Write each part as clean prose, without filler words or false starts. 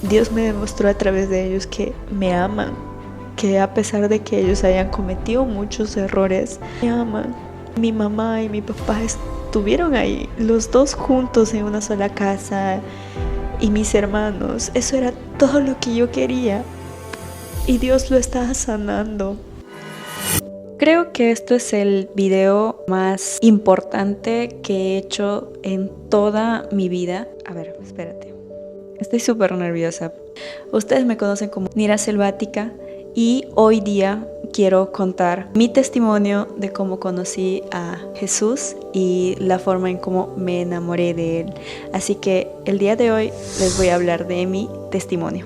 Dios me demostró a través de ellos que me aman, que a pesar de que ellos hayan cometido muchos errores, me aman. Mi mamá y mi papá estuvieron ahí, los dos juntos en una sola casa, y mis hermanos. Eso era todo lo que yo quería, y Dios lo estaba sanando. Creo que esto es el video más importante que he hecho en toda mi vida. A ver, espérate. Estoy súper nerviosa. Ustedes me conocen como Nira Selvática y hoy día quiero contar mi testimonio de cómo conocí a Jesús y la forma en cómo me enamoré de Él. Así que el día de hoy les voy a hablar de mi testimonio.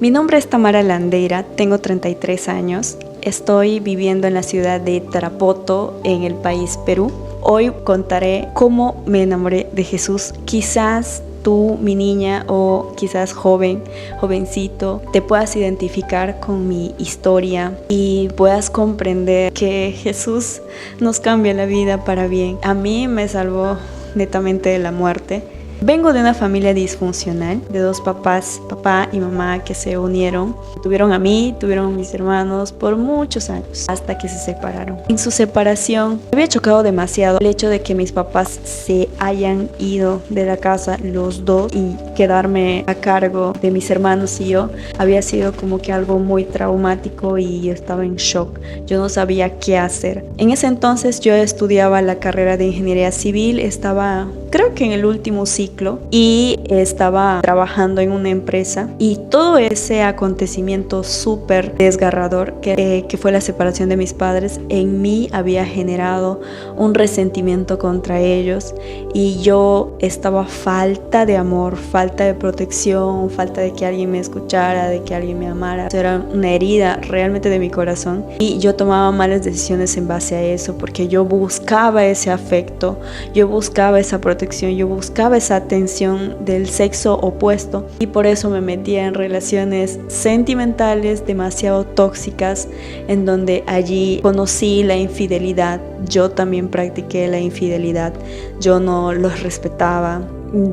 Mi nombre es Tamara Landeira, tengo 33 años. Estoy viviendo en la ciudad de Tarapoto, en el país Perú. Hoy contaré cómo me enamoré de Jesús. Quizás tú, mi niña, o quizás jovencito, te puedas identificar con mi historia y puedas comprender que Jesús nos cambia la vida para bien. A mí me salvó netamente de la muerte. Vengo de una familia disfuncional, de dos papás, papá y mamá, que se unieron. Tuvieron a mí, tuvieron a mis hermanos por muchos años, hasta que se separaron. En su separación, me había chocado demasiado el hecho de que mis papás se hayan ido de la casa los dos y quedarme a cargo de mis hermanos y yo. Había sido como que algo muy traumático y yo estaba en shock. Yo no sabía qué hacer. En ese entonces yo estudiaba la carrera de ingeniería civil, estaba creo que en el último ciclo y estaba trabajando en una empresa, y todo ese acontecimiento súper desgarrador que fue la separación de mis padres en mí había generado un resentimiento contra ellos, y yo estaba falta de amor, falta de protección, falta de que alguien me escuchara, de que alguien me amara. Eso era una herida realmente de mi corazón y yo tomaba malas decisiones en base a eso, porque yo buscaba ese afecto, yo buscaba esa protección, yo buscaba esa atención del sexo opuesto, y por eso me metía en relaciones sentimentales demasiado tóxicas, en donde allí conocí la infidelidad. Yo también practiqué la infidelidad, yo no los respetaba.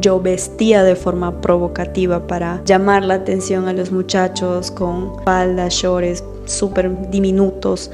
Yo vestía de forma provocativa para llamar la atención a los muchachos con faldas, shorts súper diminutos.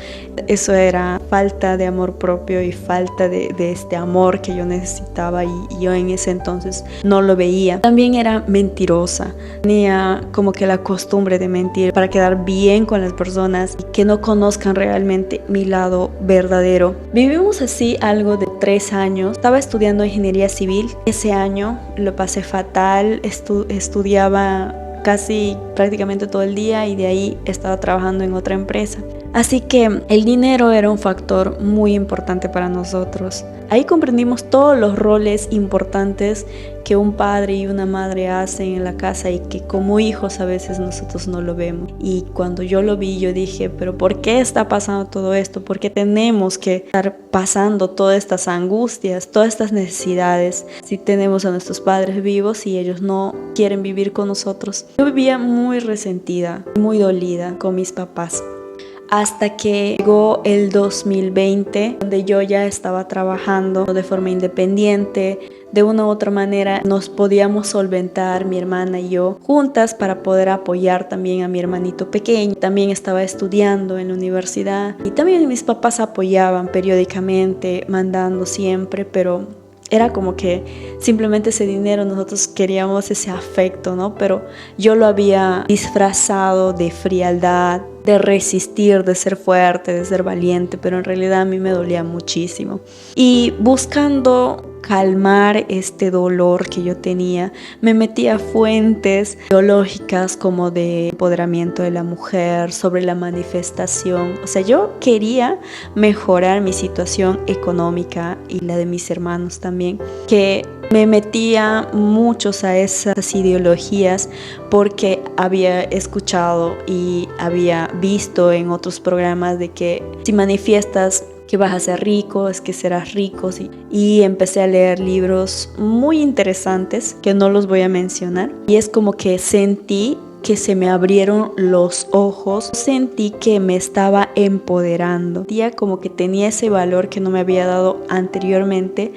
Eso era falta de amor propio y falta de este amor que yo necesitaba, y yo en ese entonces no lo veía. También era mentirosa, tenía como que la costumbre de mentir para quedar bien con las personas y que no conozcan realmente mi lado verdadero. Vivimos así algo de 3 años. Estaba estudiando ingeniería civil. Ese año lo pasé fatal, estudiaba casi prácticamente todo el día y de ahí estaba trabajando en otra empresa. Así que el dinero era un factor muy importante para nosotros. Ahí comprendimos todos los roles importantes que un padre y una madre hacen en la casa y que como hijos a veces nosotros no lo vemos. Y cuando yo lo vi, yo dije, pero ¿por qué está pasando todo esto? ¿Por qué tenemos que estar pasando todas estas angustias, todas estas necesidades, si tenemos a nuestros padres vivos y ellos no quieren vivir con nosotros? Yo vivía muy resentida, muy dolida con mis papás. Hasta que llegó el 2020, donde yo ya estaba trabajando de forma independiente. De una u otra manera nos podíamos solventar, mi hermana y yo, juntas, para poder apoyar también a mi hermanito pequeño. También estaba estudiando en la universidad y también mis papás apoyaban periódicamente, mandando siempre, pero era como que simplemente ese dinero, nosotros queríamos ese afecto, ¿no? Pero yo lo había disfrazado de frialdad, de resistir, de ser fuerte, de ser valiente, pero en realidad a mí me dolía muchísimo. Y buscando calmar este dolor que yo tenía, me metí a fuentes teológicas como de empoderamiento de la mujer, sobre la manifestación. O sea, yo quería mejorar mi situación económica y la de mis hermanos también, que me metía muchos a esas ideologías porque había escuchado y había visto en otros programas de que si manifiestas que vas a ser rico, es que serás rico. Y empecé a leer libros muy interesantes que no los voy a mencionar. Y es como que sentí que se me abrieron los ojos, sentí que me estaba empoderando. Sentía como que tenía ese valor que no me había dado anteriormente,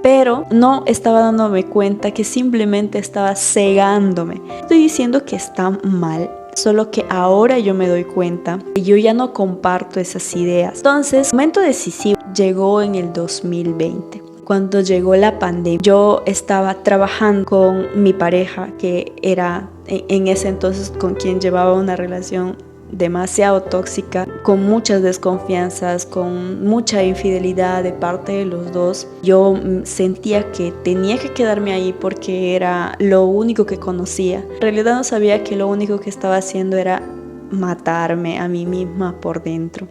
pero no estaba dándome cuenta que simplemente estaba cegándome. No estoy diciendo que está mal, solo que ahora yo me doy cuenta que yo ya no comparto esas ideas. Entonces, el momento decisivo llegó en el 2020. Cuando llegó la pandemia, yo estaba trabajando con mi pareja, que era en ese entonces con quien llevaba una relación demasiado tóxica, con muchas desconfianzas, con mucha infidelidad de parte de los dos. Yo sentía que tenía que quedarme ahí porque era lo único que conocía. En realidad no sabía que lo único que estaba haciendo era matarme a mí misma por dentro.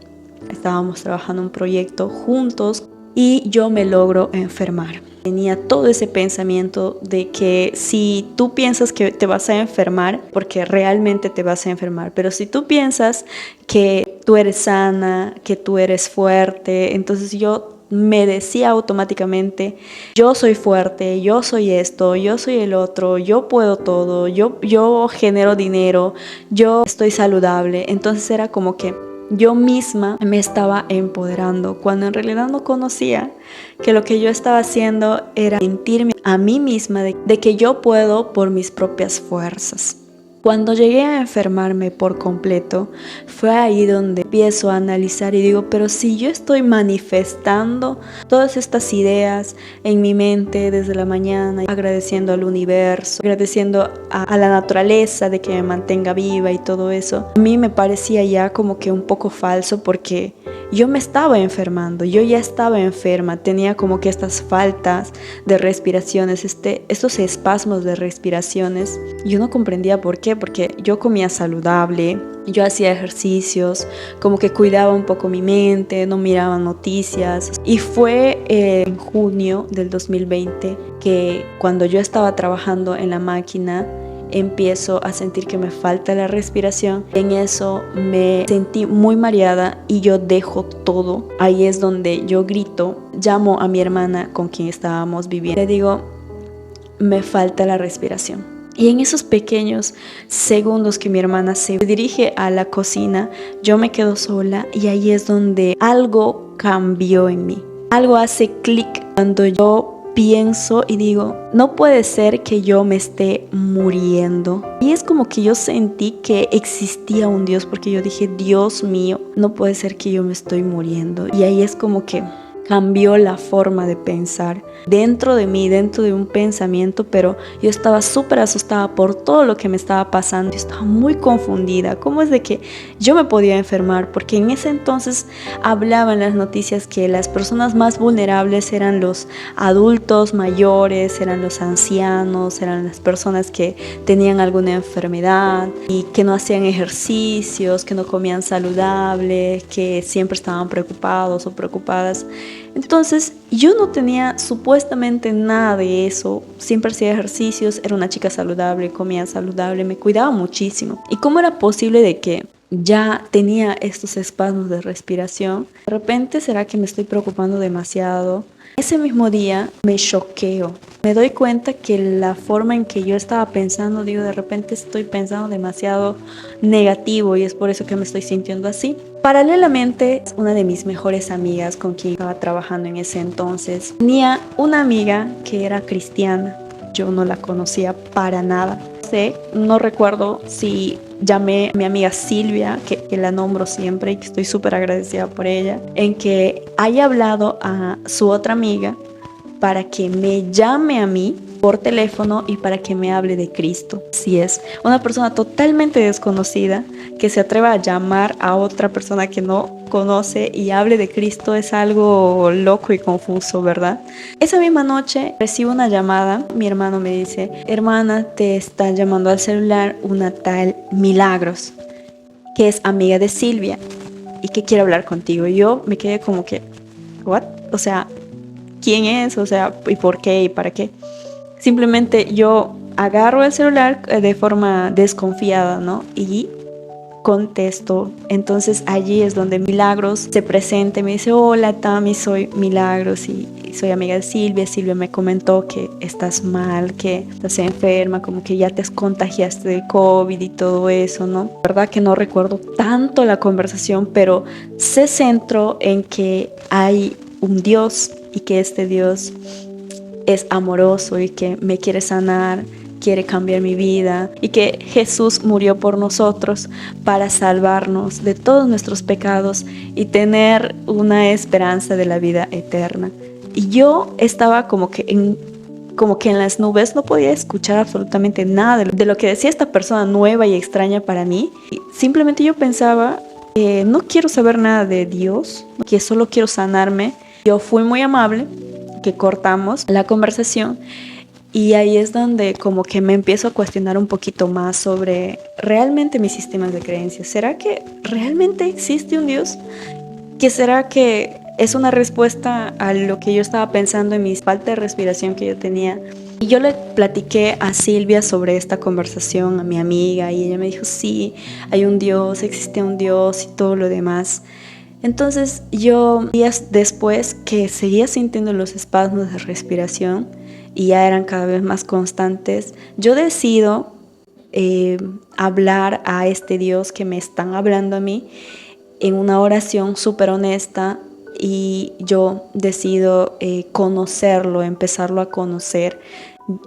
Estábamos trabajando un proyecto juntos y yo me logro enfermar. Tenía todo ese pensamiento de que si tú piensas que te vas a enfermar, porque realmente te vas a enfermar, pero si tú piensas que tú eres sana, que tú eres fuerte, entonces yo me decía automáticamente, yo soy fuerte, yo soy esto, yo soy el otro, yo puedo todo, yo genero dinero, yo estoy saludable. Entonces era como que yo misma me estaba empoderando cuando en realidad no conocía que lo que yo estaba haciendo era mentirme a mí misma de que yo puedo por mis propias fuerzas. Cuando llegué a enfermarme por completo, fue ahí donde empiezo a analizar y digo, pero si yo estoy manifestando todas estas ideas en mi mente desde la mañana, agradeciendo al universo, agradeciendo a la naturaleza de que me mantenga viva y todo eso, a mí me parecía ya como que un poco falso porque yo me estaba enfermando, yo ya estaba enferma, tenía como que estas faltas de respiraciones, estos espasmos de respiraciones. Yo no comprendía por qué, porque yo comía saludable, yo hacía ejercicios, como que cuidaba un poco mi mente, no miraba noticias. Y fue en junio del 2020 que cuando yo estaba trabajando en la máquina, empiezo a sentir que me falta la respiración. En eso me sentí muy mareada y yo dejo todo. Ahí es donde yo grito, llamo a mi hermana con quien estábamos viviendo. Le digo, me falta la respiración. Y en esos pequeños segundos que mi hermana se dirige a la cocina, yo me quedo sola y ahí es donde algo cambió en mí. Algo hace clic cuando yo pienso y digo, no puede ser que yo me esté muriendo. Y es como que yo sentí que existía un Dios, porque yo dije, Dios mío, no puede ser que yo me estoy muriendo. Y ahí es como que cambió la forma de pensar dentro de mí, dentro de un pensamiento, pero yo estaba súper asustada por todo lo que me estaba pasando. Yo estaba muy confundida. ¿Cómo es de que yo me podía enfermar? Porque en ese entonces hablaban las noticias que las personas más vulnerables eran los adultos mayores, eran los ancianos, eran las personas que tenían alguna enfermedad y que no hacían ejercicios, que no comían saludable, que siempre estaban preocupados o preocupadas. Entonces yo no tenía supuestamente nada de eso, siempre hacía ejercicios, era una chica saludable, comía saludable, me cuidaba muchísimo. ¿Y cómo era posible de que ya tenía estos espasmos de respiración? De repente, ¿será que me estoy preocupando demasiado? Ese mismo día me choqueo, me doy cuenta que la forma en que yo estaba pensando, digo, de repente estoy pensando demasiado negativo y es por eso que me estoy sintiendo así. Paralelamente, una de mis mejores amigas con quien estaba trabajando en ese entonces, tenía una amiga que era cristiana, yo no la conocía para nada. No recuerdo si llamé a mi amiga Silvia, que la nombro siempre y que estoy súper agradecida por ella, en que haya hablado a su otra amiga para que me llame a mí por teléfono y para que me hable de Cristo. Si es una persona totalmente desconocida que se atreva a llamar a otra persona que no conoce y hable de Cristo, es algo loco y confuso, ¿verdad? Esa misma noche recibo una llamada. Mi hermano me dice, hermana, te está llamando al celular una tal Milagros, que es amiga de Silvia y que quiere hablar contigo. Y yo me quedé como que, ¿what? O sea, ¿quién es? O sea, ¿y por qué? ¿Y para qué? Simplemente yo agarro el celular de forma desconfiada, ¿no? Y contesto. Entonces allí es donde Milagros se presenta y me dice, hola Tami, soy Milagros y soy amiga de Silvia. Silvia me comentó que estás mal, que estás enferma, como que ya te contagiaste de COVID y todo eso, ¿no? La verdad que no recuerdo tanto la conversación, pero se centró en que hay un Dios y que este Dios es amoroso y que me quiere sanar, quiere cambiar mi vida y que Jesús murió por nosotros para salvarnos de todos nuestros pecados y tener una esperanza de la vida eterna. Y yo estaba como que en las nubes, no podía escuchar absolutamente nada de lo que decía esta persona nueva y extraña para mí. Y simplemente yo pensaba, no quiero saber nada de Dios, que solo quiero sanarme. Yo fui muy amable, que cortamos la conversación. Y ahí es donde como que me empiezo a cuestionar un poquito más sobre realmente mis sistemas de creencias. ¿Será que realmente existe un Dios? ¿Qué será que es una respuesta a lo que yo estaba pensando en mi falta de respiración que yo tenía? Y yo le platiqué a Silvia sobre esta conversación, a mi amiga, y ella me dijo, sí, hay un Dios, existe un Dios y todo lo demás. Entonces yo, días después que seguía sintiendo los espasmos de respiración, y ya eran cada vez más constantes, yo decido hablar a este Dios que me están hablando a mí en una oración súper honesta, y yo decido conocerlo, empezarlo a conocer.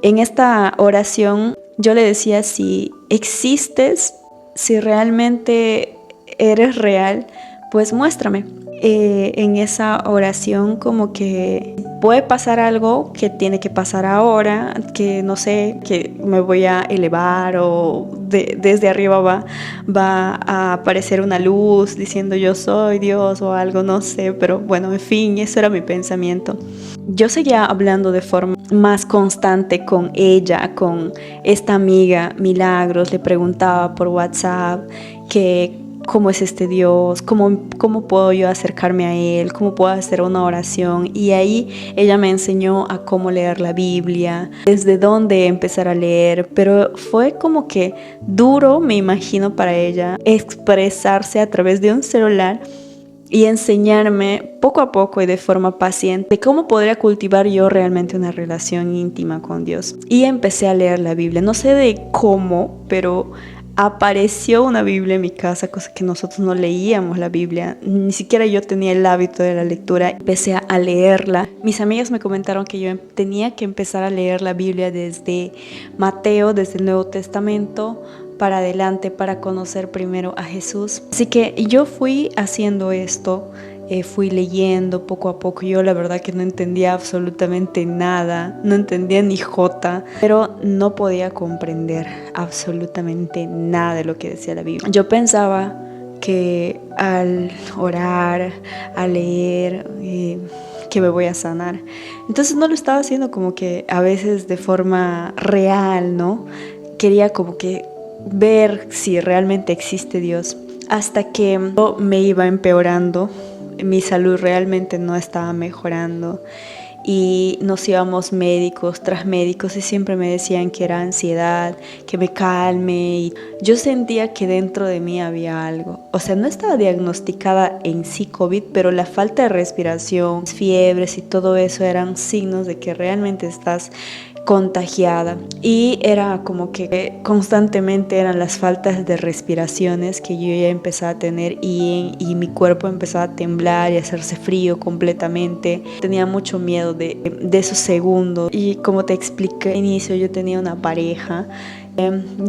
En esta oración yo le decía, si existes, si realmente eres real, pues muéstrame. En esa oración como que puede pasar algo que tiene que pasar ahora, que no sé, que me voy a elevar o desde arriba va a aparecer una luz diciendo yo soy Dios o algo, no sé, pero bueno, en fin, eso era mi pensamiento. Yo seguía hablando de forma más constante con ella, con esta amiga Milagros, le preguntaba por WhatsApp que cómo es este Dios, cómo puedo yo acercarme a Él, cómo puedo hacer una oración. Y ahí ella me enseñó a cómo leer la Biblia, desde dónde empezar a leer, pero fue como que duro, me imagino, para ella expresarse a través de un celular y enseñarme poco a poco y de forma paciente de cómo podría cultivar yo realmente una relación íntima con Dios. Y empecé a leer la Biblia, no sé de cómo, pero apareció una Biblia en mi casa, cosa que nosotros no leíamos la Biblia, ni siquiera yo tenía el hábito de la lectura. Empecé a leerla. Mis amigas me comentaron que yo tenía que empezar a leer la Biblia desde Mateo, desde el Nuevo Testamento para adelante, para conocer primero a Jesús. Así que yo fui haciendo esto, fui leyendo poco a poco. Yo la verdad que no entendía absolutamente nada, no entendía ni jota, pero no podía comprender absolutamente nada de lo que decía la Biblia. Yo pensaba que al orar, al leer, que me voy a sanar. Entonces no lo estaba haciendo como que a veces de forma real, ¿no? Quería como que ver si realmente existe Dios, hasta que yo me iba empeorando, mi salud realmente no estaba mejorando y nos íbamos médicos tras médicos y siempre me decían que era ansiedad, que me calme, y yo sentía que dentro de mí había algo. O sea, no estaba diagnosticada en sí COVID, pero la falta de respiración, fiebres y todo eso eran signos de que realmente estás contagiada. Y era como que constantemente eran las faltas de respiraciones que yo ya empezaba a tener, y mi cuerpo empezaba a temblar y a hacerse frío completamente. Tenía mucho miedo de esos segundos, y como te expliqué al inicio, yo tenía una pareja.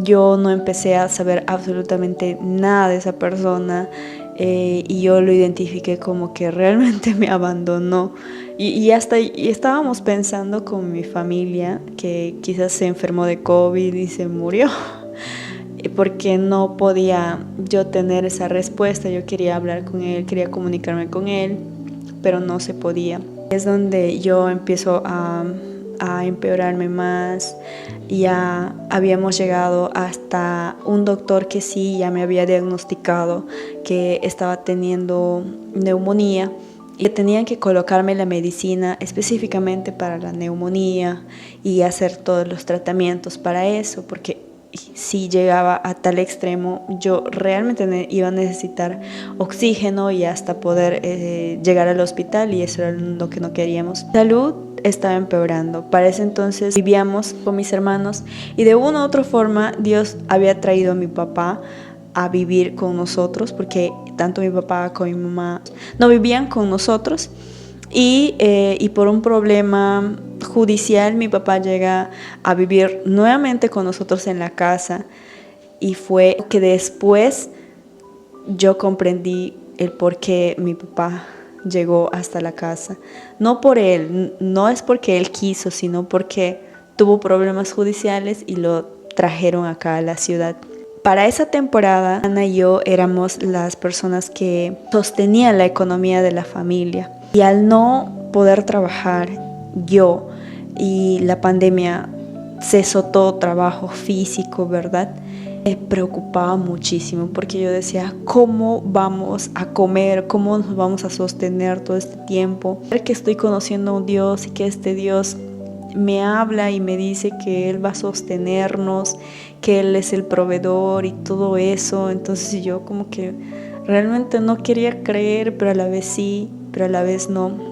Yo no empecé a saber absolutamente nada de esa persona, y yo lo identifiqué como que realmente me abandonó. Y estábamos pensando con mi familia que quizás se enfermó de COVID y se murió, porque no podía yo tener esa respuesta. Yo quería hablar con él, quería comunicarme con él, pero no se podía. Es donde yo empiezo a empeorarme más. Ya habíamos llegado hasta un doctor que sí ya me había diagnosticado que estaba teniendo neumonía, y tenían que colocarme la medicina específicamente para la neumonía y hacer todos los tratamientos para eso, porque si llegaba a tal extremo yo realmente iba a necesitar oxígeno y hasta poder llegar al hospital, y eso era lo que no queríamos. Salud estaba empeorando. Para ese entonces vivíamos con mis hermanos, y de una u otra forma Dios había traído a mi papá a vivir con nosotros, porque tanto mi papá como mi mamá no vivían con nosotros, Y por un problema judicial mi papá llega a vivir nuevamente con nosotros en la casa, y fue que después yo comprendí el por qué mi papá llegó hasta la casa. No por él, no es porque él quiso, sino porque tuvo problemas judiciales y lo trajeron acá a la ciudad. Para esa temporada, Ana y yo éramos las personas que sostenían la economía de la familia. Y al no poder trabajar yo, y la pandemia cesó todo trabajo físico, ¿verdad? Me preocupaba muchísimo porque yo decía, ¿cómo vamos a comer? ¿Cómo nos vamos a sostener todo este tiempo? Ver que estoy conociendo a un Dios y que este Dios me habla y me dice que Él va a sostenernos, que Él es el proveedor y todo eso. Entonces yo como que realmente no quería creer, pero a la vez sí, pero a la vez no.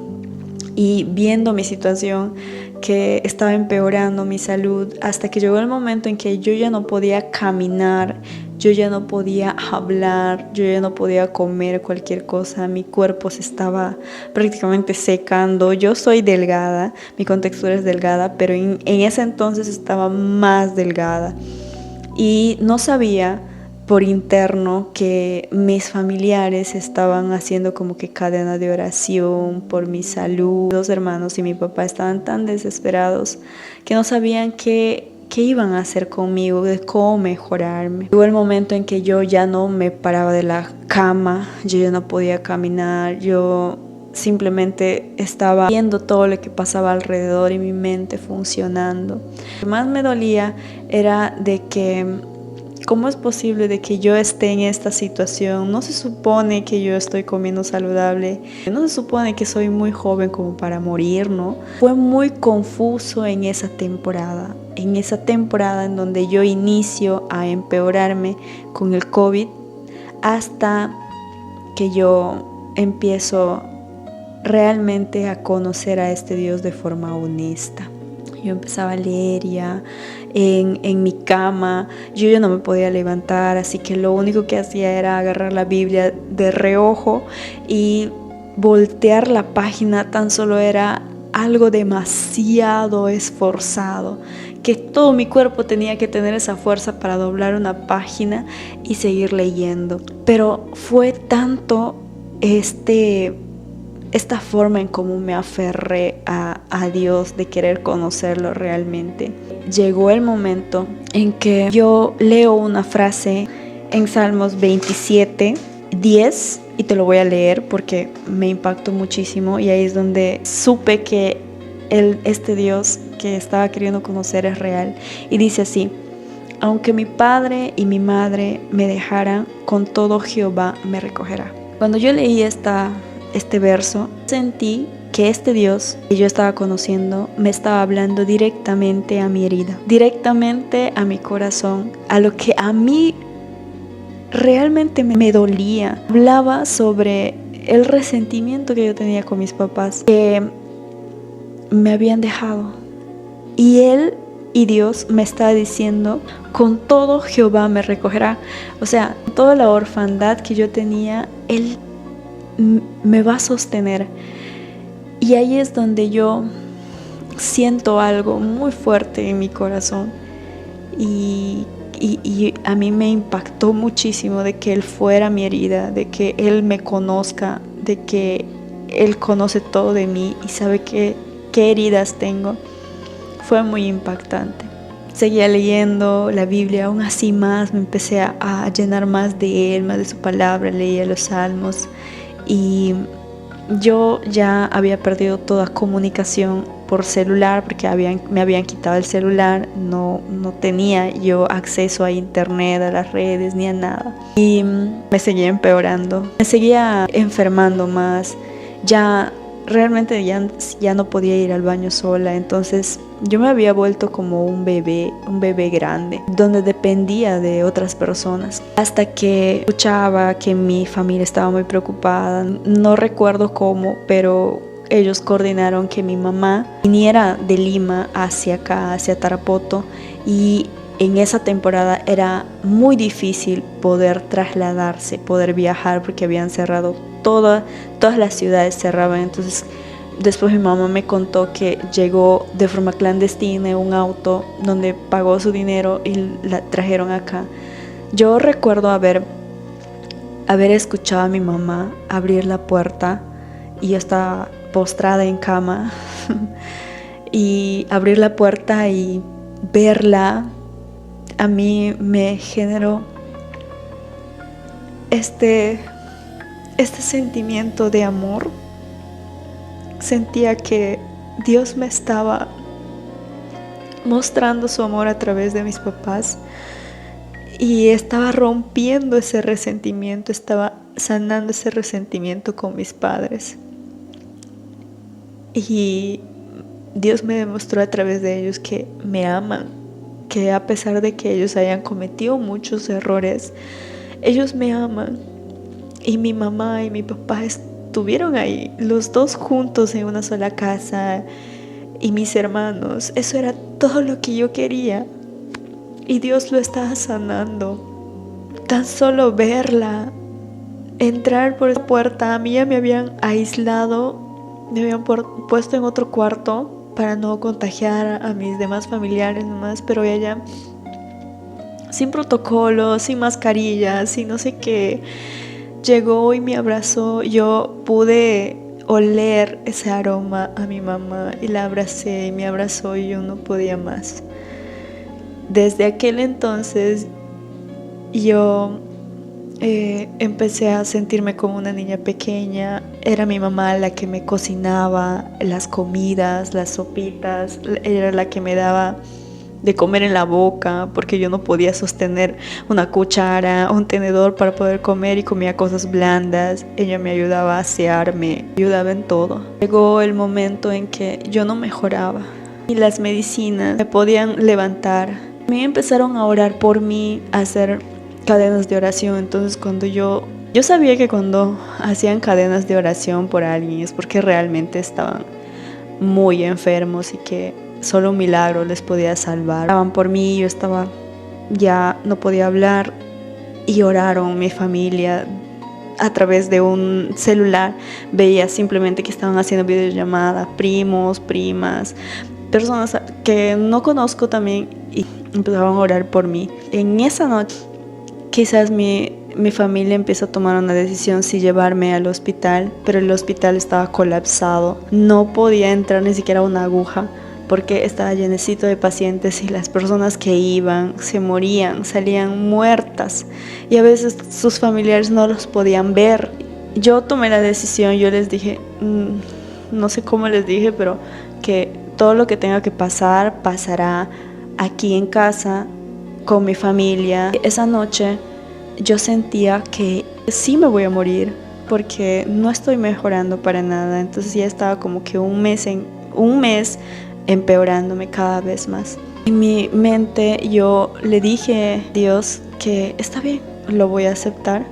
Y viendo mi situación, que estaba empeorando mi salud, hasta que llegó el momento en que yo ya no podía caminar, yo ya no podía hablar, yo ya no podía comer cualquier cosa, mi cuerpo se estaba prácticamente secando. Yo soy delgada, mi contextura es delgada, pero en ese entonces estaba más delgada. Y no sabía por interno que mis familiares estaban haciendo como que cadena de oración por mi salud. Dos hermanos y mi papá estaban tan desesperados que no sabían qué iban a hacer conmigo, de cómo mejorarme. Llegó el momento en que yo ya no me paraba de la cama, yo ya no podía caminar, yo simplemente estaba viendo todo lo que pasaba alrededor y mi mente funcionando. Lo que más me dolía era de que ¿cómo es posible de que yo esté en esta situación? No se supone que yo estoy comiendo saludable, no se supone que soy muy joven como para morir, ¿no? Fue muy confuso en esa temporada en donde yo inicio a empeorarme con el COVID, hasta que yo empiezo realmente a conocer a este Dios de forma honesta. Yo empezaba a leer ya en mi cama, yo ya no me podía levantar, así que lo único que hacía era agarrar la Biblia de reojo y voltear la página. Tan solo era algo demasiado esforzado, que todo mi cuerpo tenía que tener esa fuerza para doblar una página y seguir leyendo. Pero fue tanto esta forma en cómo me aferré a Dios, de querer conocerlo realmente. Llegó el momento en que yo leo una frase en Salmos 27, 10, y te lo voy a leer porque me impactó muchísimo, y ahí es donde supe que este Dios que estaba queriendo conocer es real. Y dice así: aunque mi padre y mi madre me dejaran, con todo Jehová me recogerá. Cuando yo leí este verso, sentí que este Dios que yo estaba conociendo me estaba hablando directamente a mi herida, directamente a mi corazón, a lo que a mí realmente me dolía. Hablaba sobre el resentimiento que yo tenía con mis papás, que me habían dejado, y Él y Dios me está diciendo: con todo Jehová me recogerá. O sea, toda la orfandad que yo tenía, Él me va a sostener. Y ahí es donde yo siento algo muy fuerte en mi corazón, y a mí me impactó muchísimo de que Él fuera mi herida, de que Él me conozca, de que Él conoce todo de mí y sabe qué heridas tengo. Fue muy impactante. Seguía leyendo la Biblia, aún así más me empecé a llenar más de Él, más de su palabra. Leía los salmos, y yo ya había perdido toda comunicación por celular, porque me habían quitado el celular. No tenía yo acceso a internet, a las redes, ni a nada. Y me seguía empeorando, me seguía enfermando más. Ya realmente ya no podía ir al baño sola. Entonces yo me había vuelto como un bebé grande, donde dependía de otras personas. Hasta que escuchaba que mi familia estaba muy preocupada. No recuerdo cómo, pero ellos coordinaron que mi mamá viniera de Lima hacia acá, hacia Tarapoto. Y en esa temporada era muy difícil poder trasladarse, poder viajar, porque habían cerrado todas las ciudades cerraban. Entonces Después mi mamá me contó que llegó de forma clandestina en un auto donde pagó su dinero y la trajeron acá. Yo recuerdo haber escuchado a mi mamá abrir la puerta y yo estaba postrada en cama y abrir la puerta y verla a mí me generó este sentimiento de amor. Sentía que Dios me estaba mostrando su amor a través de mis papás y estaba rompiendo ese resentimiento, estaba sanando ese resentimiento con mis padres. Y Dios me demostró a través de ellos que me aman, que a pesar de que ellos hayan cometido muchos errores, ellos me aman. Y mi mamá y mi papá estuvieron ahí, los dos juntos en una sola casa, y mis hermanos. Eso era todo lo que yo quería. Y Dios lo estaba sanando. Tan solo verla, entrar por esa puerta, a mí ya me habían aislado, me habían puesto en otro cuarto para no contagiar a mis demás familiares nomás, pero ella, sin protocolo, sin mascarilla, sin no sé qué, llegó y me abrazó. Yo pude oler ese aroma a mi mamá y la abracé y me abrazó y yo no podía más. Desde aquel entonces yo empecé a sentirme como una niña pequeña. Era mi mamá la que me cocinaba las comidas, las sopitas, era la que me daba de comer en la boca porque yo no podía sostener una cuchara o un tenedor para poder comer y comía cosas blandas. Ella me ayudaba a asearme, me ayudaba en todo. Llegó el momento en que yo no mejoraba y las medicinas me podían levantar. Me empezaron a orar por mí, a hacer cadenas de oración. Entonces cuando yo sabía que cuando hacían cadenas de oración por alguien es porque realmente estaban muy enfermos y que solo un milagro les podía salvar. Oraban por mí, yo estaba, ya no podía hablar y oraron mi familia a través de un celular. Veía simplemente que estaban haciendo videollamadas, primos, primas, personas que no conozco también, y empezaban a orar por mí. En esa noche quizás mi familia empezó a tomar una decisión si llevarme al hospital, pero el hospital estaba colapsado. No podía entrar ni siquiera una aguja porque estaba llenecito de pacientes y las personas que iban se morían, salían muertas y a veces sus familiares no los podían ver. Yo tomé la decisión, yo les dije, no sé cómo les dije, pero que todo lo que tenga que pasar, pasará aquí en casa, con mi familia. Esa noche yo sentía que sí me voy a morir porque no estoy mejorando para nada. Entonces ya estaba como que un mes empeorándome cada vez más. En mi mente yo le dije a Dios que está bien, lo voy a aceptar.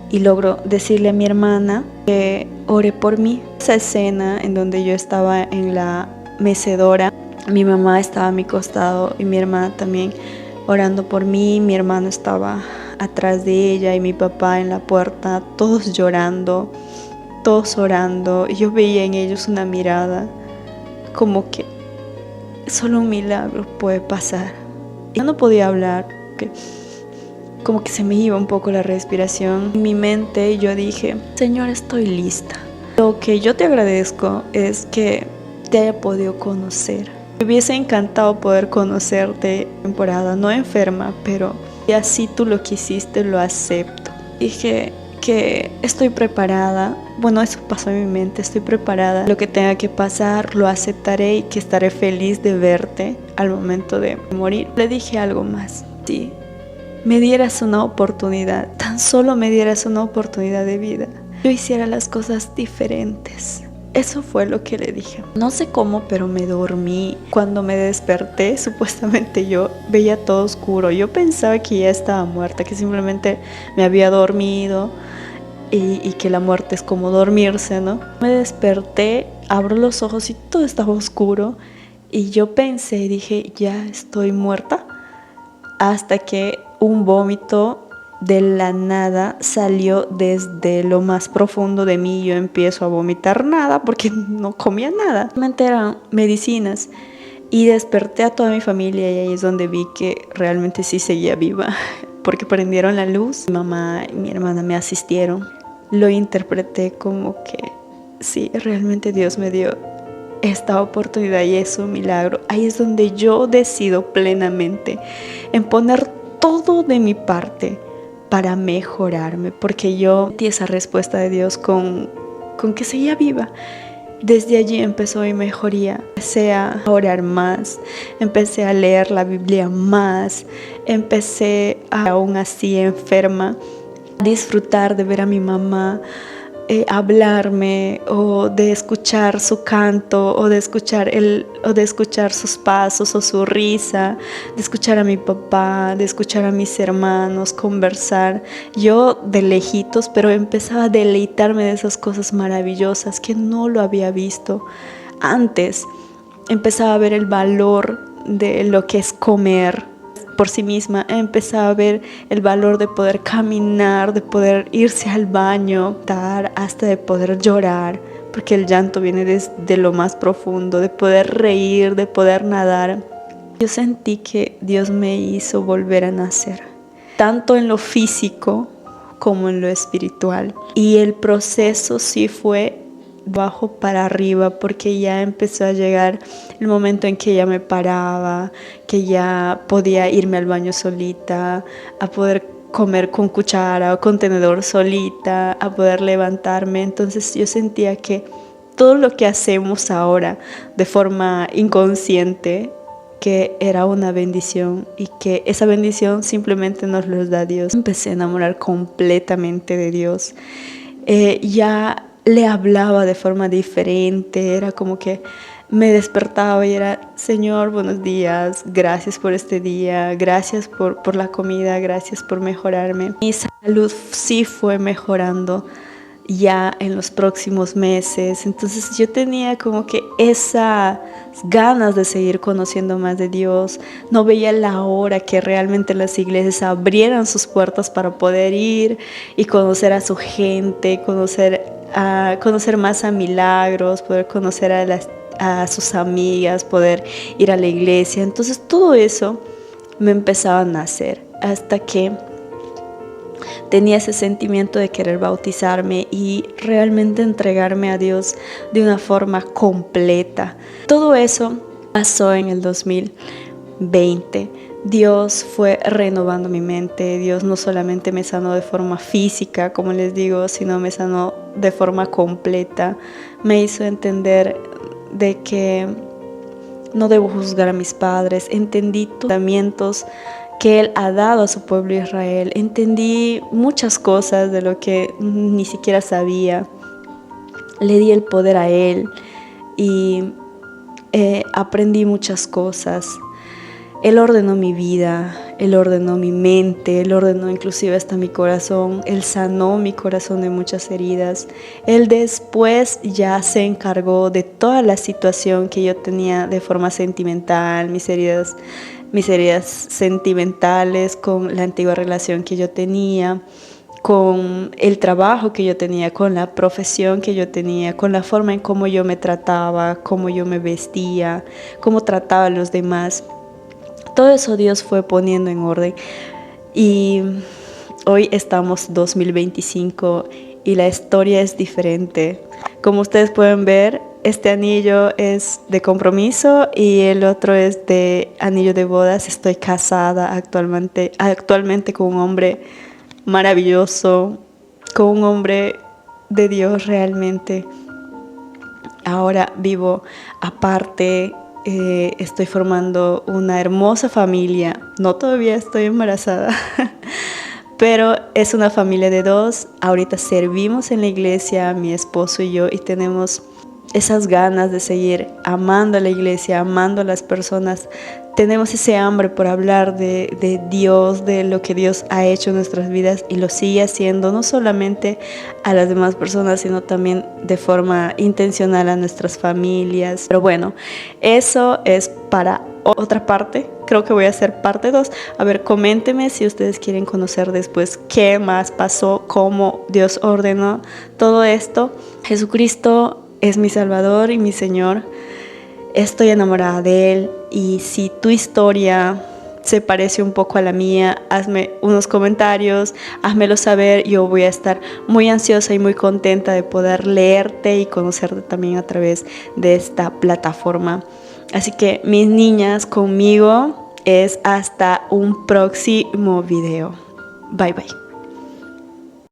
Y logro decirle a mi hermana que ore por mí. Esa escena en donde yo estaba en la mecedora, mi mamá estaba a mi costado y mi hermana también orando por mí. Mi hermano estaba atrás de ella y mi papá en la puerta, todos llorando, todos orando. Y yo veía en ellos una mirada como que solo un milagro puede pasar. Yo no podía hablar, como que se me iba un poco la respiración. En mi mente yo dije, Señor, estoy lista. Lo que yo te agradezco es que te haya podido conocer. Me hubiese encantado poder conocerte temporada, no enferma, pero si así tú lo quisiste, lo acepto. Dije que estoy preparada. Bueno, eso pasó en mi mente, estoy preparada. Lo que tenga que pasar, lo aceptaré y que estaré feliz de verte al momento de morir. Le dije algo más. Sí, me dieras una oportunidad, tan solo me dieras una oportunidad de vida, yo hiciera las cosas diferentes. Eso fue lo que le dije. No sé cómo, pero me dormí. Cuando me desperté, supuestamente yo veía todo oscuro. Yo pensaba que ya estaba muerta, que simplemente me había dormido y que la muerte es como dormirse, ¿no? Me desperté, abro los ojos y todo estaba oscuro y yo pensé y dije, ya estoy muerta, hasta que un vómito de la nada salió desde lo más profundo de mí. Yo empiezo a vomitar nada porque no comía nada. Realmente eran medicinas. Y desperté a toda mi familia y ahí es donde vi que realmente sí seguía viva. Porque prendieron la luz. Mi mamá y mi hermana me asistieron. Lo interpreté como que sí, realmente Dios me dio esta oportunidad y es un milagro. Ahí es donde yo decido plenamente en poner todo de mi parte para mejorarme, porque yo di esa respuesta de Dios con que seguía viva. Desde allí empezó mi mejoría. Empecé a orar más, empecé a leer la Biblia más, empecé aún así enferma, a disfrutar de ver a mi mamá hablarme, o de escuchar su canto, o de escuchar sus pasos o su risa, de escuchar a mi papá, de escuchar a mis hermanos conversar. Yo de lejitos, pero empezaba a deleitarme de esas cosas maravillosas que no lo había visto antes. Empezaba a ver el valor de lo que es comer por sí misma. Empezaba a ver el valor de poder caminar, de poder irse al baño, hasta de poder llorar, porque el llanto viene desde lo más profundo, de poder reír, de poder nadar. Yo sentí que Dios me hizo volver a nacer, tanto en lo físico como en lo espiritual. Y el proceso sí fue bajo para arriba, porque ya empezó a llegar el momento en que ya me paraba, que ya podía irme al baño solita, a poder comer con cuchara o con tenedor solita, a poder levantarme. Entonces yo sentía que todo lo que hacemos ahora de forma inconsciente, que era una bendición y que esa bendición simplemente nos lo da Dios. Empecé a enamorar completamente de Dios. Ya le hablaba de forma diferente, era como que me despertaba y era: Señor, buenos días, gracias por este día, gracias por la comida, gracias por mejorarme. Mi salud sí fue mejorando ya en los próximos meses. Entonces yo tenía como que esas ganas de seguir conociendo más de Dios. No veía la hora que realmente las iglesias abrieran sus puertas para poder ir y conocer a su gente, conocer más a Milagros, poder conocer a sus amigas, poder ir a la iglesia. Entonces todo eso me empezaba a nacer, hasta que tenía ese sentimiento de querer bautizarme y realmente entregarme a Dios de una forma completa. Todo eso pasó en el 2020. Dios fue renovando mi mente. Dios no solamente me sanó de forma física, como les digo, sino me sanó de forma completa. Me hizo entender de que no debo juzgar a mis padres. Entendí los mandamientos que Él ha dado a su pueblo Israel. Entendí muchas cosas de lo que ni siquiera sabía. Le di el poder a Él y aprendí muchas cosas. Él ordenó mi vida, Él ordenó mi mente, Él ordenó inclusive hasta mi corazón. Él sanó mi corazón de muchas heridas. Él después ya se encargó de toda la situación que yo tenía de forma sentimental, mis heridas sentimentales con la antigua relación que yo tenía, con el trabajo que yo tenía, con la profesión que yo tenía, con la forma en cómo yo me trataba, cómo yo me vestía, cómo trataba a los demás. Todo eso Dios fue poniendo en orden. Y hoy estamos 2025 y la historia es diferente. Como ustedes pueden ver, este anillo es de compromiso y el otro es de anillo de bodas. Estoy casada actualmente con un hombre maravilloso, con un hombre de Dios realmente. Ahora vivo aparte, estoy formando una hermosa familia. No, todavía estoy embarazada, pero es una familia de dos. Ahorita servimos en la iglesia, mi esposo y yo, y tenemos esas ganas de seguir amando a la iglesia, amando a las personas. Tenemos ese hambre por hablar de Dios, de lo que Dios ha hecho en nuestras vidas y lo sigue haciendo, no solamente a las demás personas, sino también de forma intencional a nuestras familias. Pero bueno, eso es para otra parte. creo que voy a hacer parte 2. A ver, coméntenme si ustedes quieren conocer después qué más pasó, cómo Dios ordenó todo esto. Jesucristo es mi Salvador y mi Señor. Estoy enamorada de Él, y si tu historia se parece un poco a la mía, hazme unos comentarios, házmelo saber. Yo voy a estar muy ansiosa y muy contenta de poder leerte y conocerte también a través de esta plataforma. Así que, mis niñas, conmigo es hasta un próximo video. Bye bye.